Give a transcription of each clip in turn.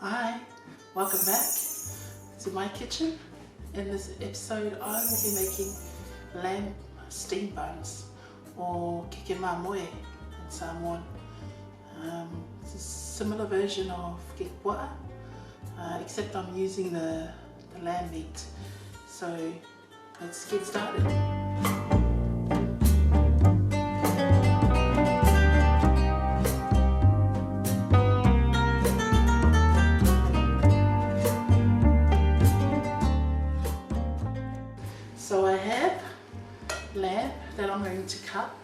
Hi, welcome back to my kitchen. In this episode I will be making lamb steam buns, or Keke Mamoe in Samoan. It's a similar version of pua'a, except I'm using the lamb meat. So let's get started. So I have lamb that I'm going to cut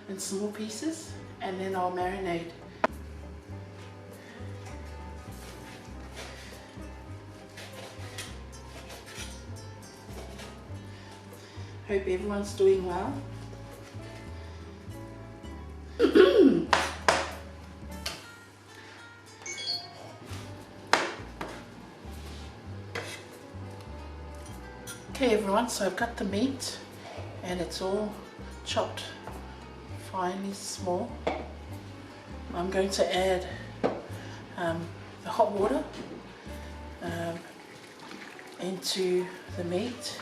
in small pieces and then I'll marinate. Hope everyone's doing well. Okay everyone, so I've got the meat and it's all chopped finely small. I'm going to add the hot water into the meat.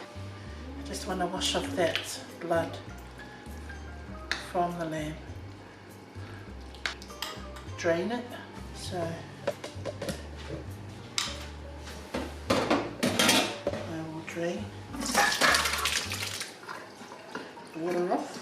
I just want to wash off that blood from the lamb. Drain it. So I will drain the water off.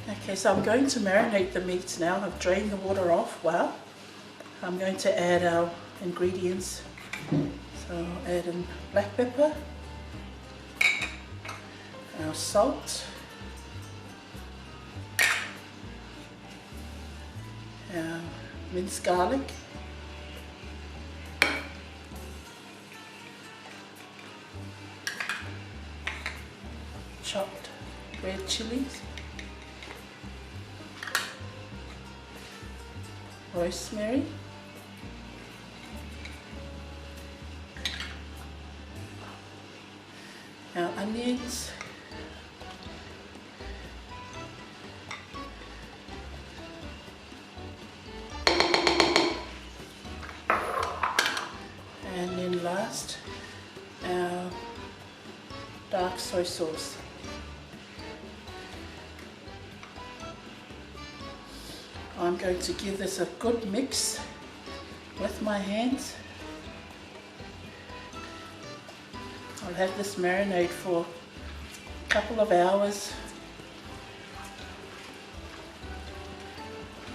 Okay, so I'm going to marinate the meat now. I've drained the water off well. I'm going to add our ingredients. So I'll add in black pepper, our salt, our minced garlic, chopped red chilies, rosemary, our onions, and then last our dark soy sauce. I'm going to give this a good mix with my hands. I'll have this marinate for a couple of hours,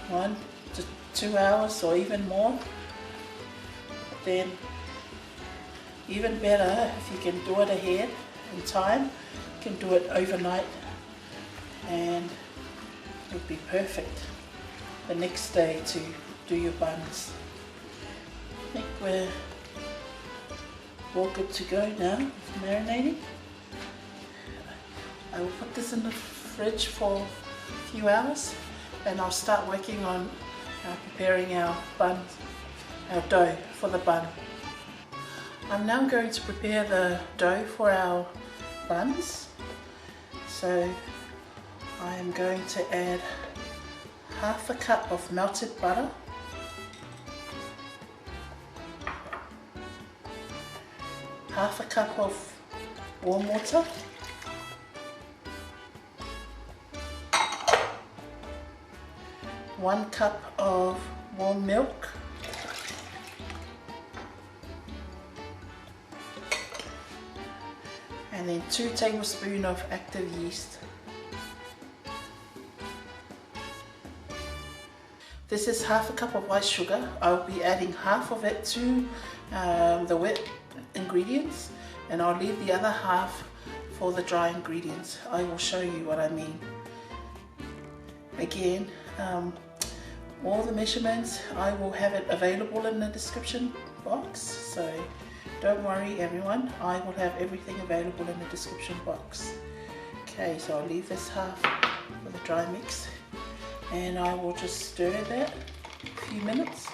1 to 2 hours or even more. But then even better if you can do it ahead in time, you can do it overnight and it would be perfect the next day to do your buns. I think we're all good to go now with marinating. I will put this in the fridge for a few hours and I'll start working on preparing our buns, our dough for the bun. I'm now going to prepare the dough for our buns. So I am going to add half a cup of melted butter, half a cup of warm water, one cup of warm milk, and then 2 tablespoons of active yeast. This is half a cup of white sugar. I'll be adding half of it to the wet ingredients and I'll leave the other half for the dry ingredients. I will show you what I mean. Again, all the measurements, I will have it available in the description box. So don't worry everyone, I will have everything available in the description box. Okay, so I'll leave this half for the dry mix. And I will just stir that a few minutes.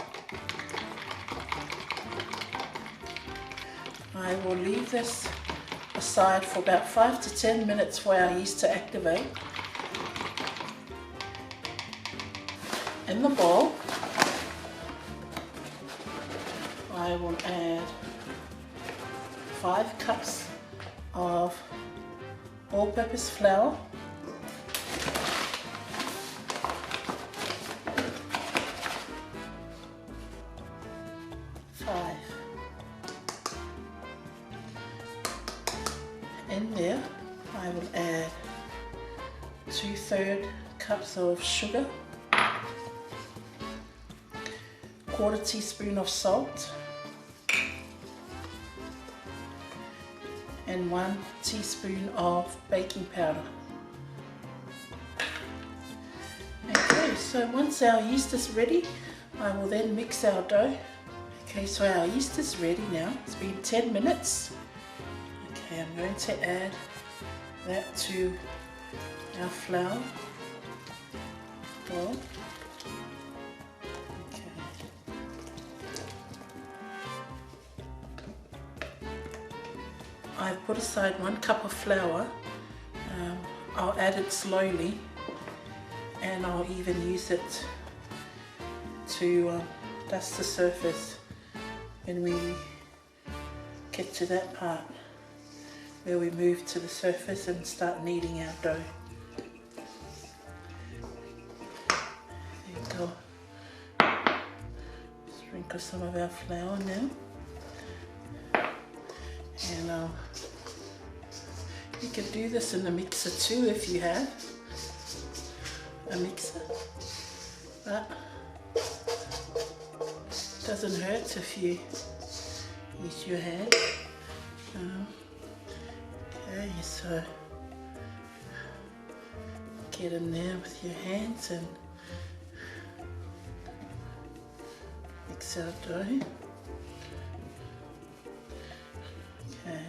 I will leave this aside for about 5 to 10 minutes for our yeast to activate. In the bowl, I will add 5 cups of all-purpose flour, 5. In there, I will add 2/3 cups of sugar, 1/4 teaspoon of salt, and 1 teaspoon of baking powder. Okay, so once our yeast is ready, I will then mix our dough. Okay, so our yeast is ready now. It's been 10 minutes. Okay, I'm going to add that to our flour bowl. Okay. I've put aside 1 cup of flour. I'll add it slowly, and I'll even use it to dust the surface when we get to that part where we move to the surface and start kneading our dough. There you go. Sprinkle some of our flour now. And you can do this in a mixer too if you have a mixer, but it doesn't hurt if you use your hand. Okay, so get in there with your hands and mix our dough. Okay.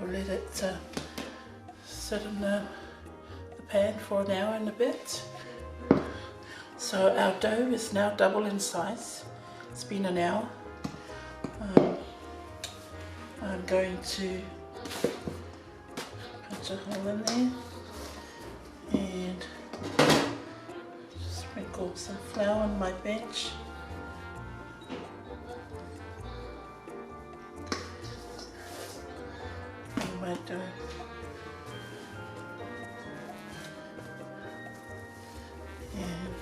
I'll let it sit in the pan for an hour and a bit. So our dough is now double in size. It's been an hour. I'm going to punch a hole in there and sprinkle some flour on my bench. My dough. And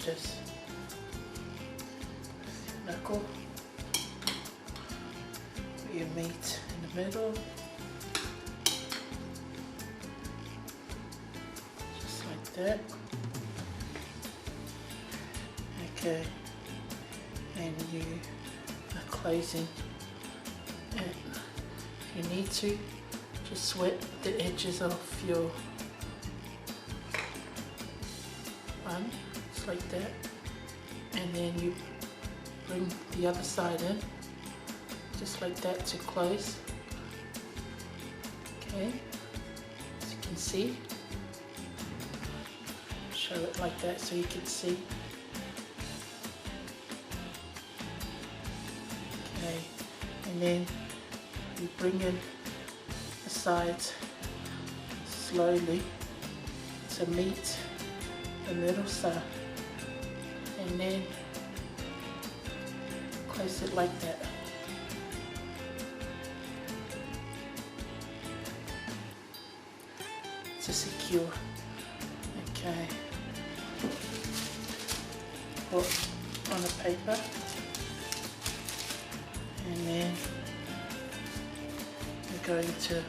just knuckle your meat in the middle, just like that. Okay, and you are closing it. If you need to, just wet the edges of your bun. Like that, and then you bring the other side in just like that to close. Okay, as you can see, show it like that so you can see. Okay, and then you bring in the sides slowly to meet the middle side, and then close it like that. To secure. Okay. Put on a paper, and then we're going to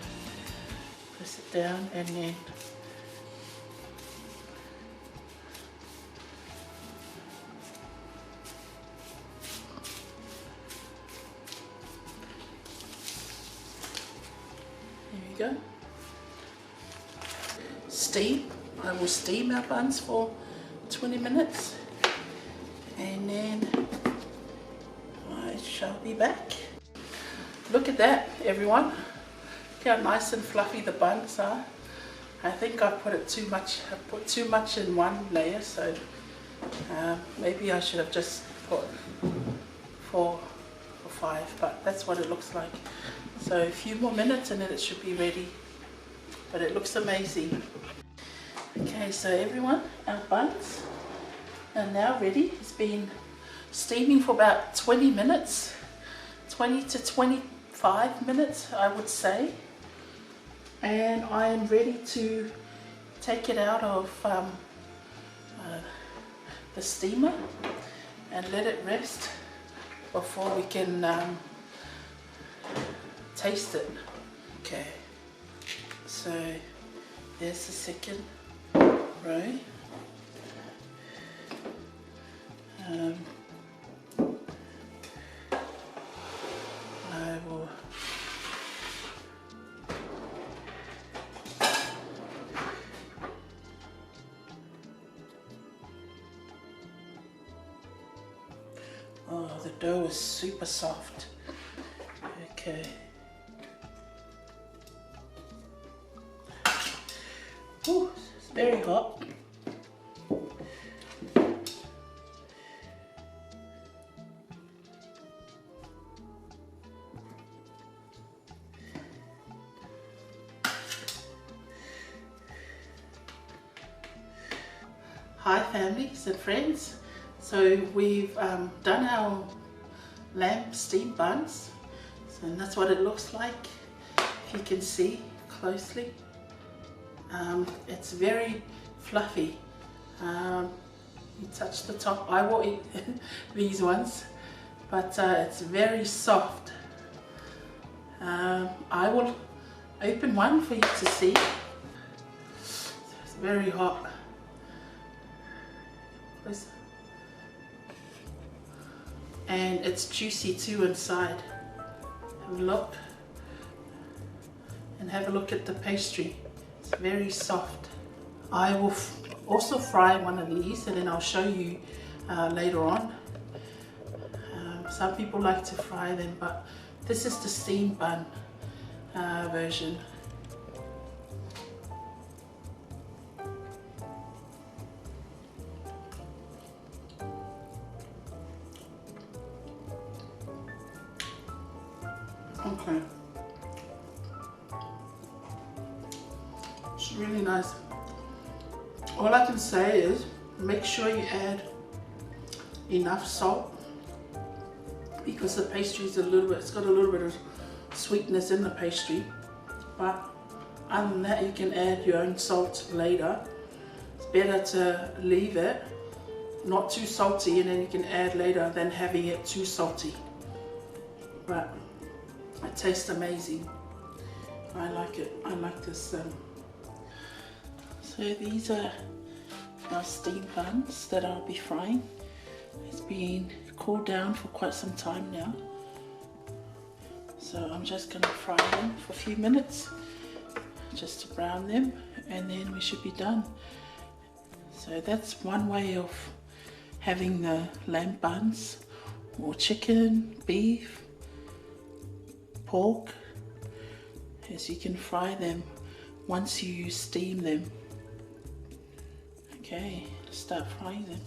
press it down, and then there you go. Steam. I will steam our buns for 20 minutes, and then I shall be back. Look at that, everyone. Look how nice and fluffy the buns are. I think I put too much in one layer, so maybe I should have just put 4 or 5, but that's what it looks like. So a few more minutes and then it should be ready, but it looks amazing. Okay, so everyone, our buns are now ready. It's been steaming for about 20 minutes, 20 to 25 minutes, I would say. And I am ready to take it out of the steamer and let it rest before we can taste it. Okay, so there's the second row. I will the dough is super soft. Okay. Ooh, it's very hot. Hi families and friends, so we've done our lamb steam buns, so that's what it looks like, if you can see closely. It's very fluffy. You touch the top, I will eat these ones, but it's very soft. I will open one for you to see. It's very hot. And it's juicy too inside. Have a look, and have a look at the pastry. It's very soft. I will also fry one of these, and then I'll show you later on. Some people like to fry them, but this is the steam bun version. Okay, it's really nice. All I can say is make sure you add enough salt, because the pastry is it's got a little bit of sweetness in the pastry, but other than that you can add your own salt later. It's better to leave it not too salty, and then you can add later than having it too salty. But it tastes amazing. I like it. I like this. So these are our steam buns that I'll be frying. It's been cooled down for quite some time now. So I'm just going to fry them for a few minutes, just to brown them, and then we should be done. So that's one way of having the lamb buns, or chicken, beef, pork, is you can fry them once you steam them. Okay, start frying them.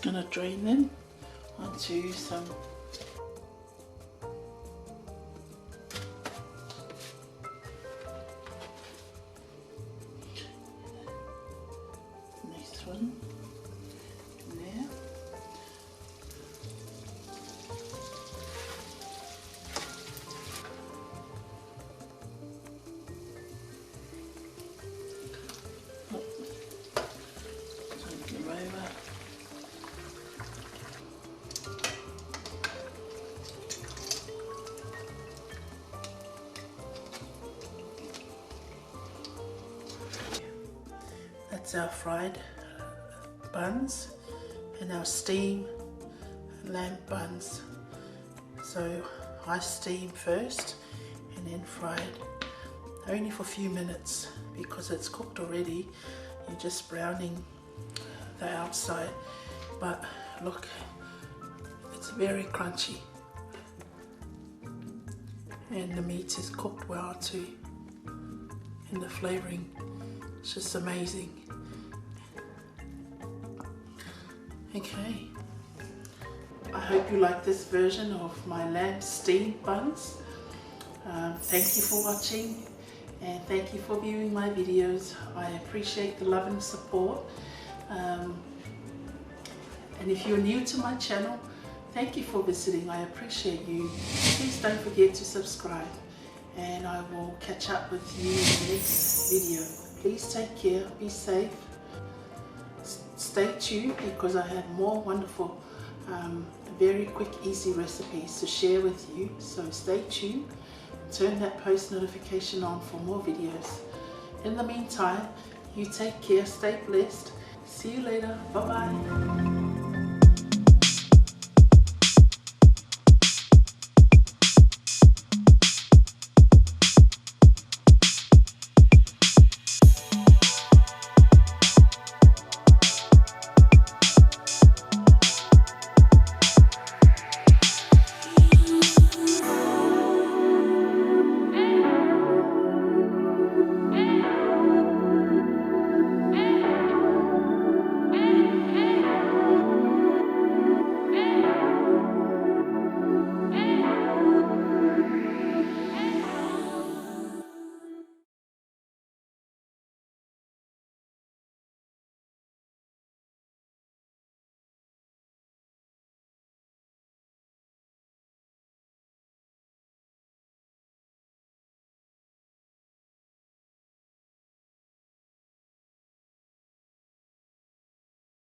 going to drain them onto some next one in there. Turn them over. That's our fried buns and our steam lamb buns. So I steam first and then fried, only for a few minutes because it's cooked already. You're just browning the outside, but look, it's very crunchy and the meat is cooked well too, and the flavoring is just amazing. Okay, I hope you like this version of my lamb steamed buns. Thank you for watching and thank you for viewing my videos. I appreciate the love and support. And if you're new to my channel, thank you for visiting. I appreciate you. Please don't forget to subscribe and I will catch up with you in the next video. Please take care, be safe. Stay tuned because I have more wonderful, very quick, easy recipes to share with you. So stay tuned. Turn that post notification on for more videos. In the meantime, you take care, stay blessed. See you later. Bye-bye.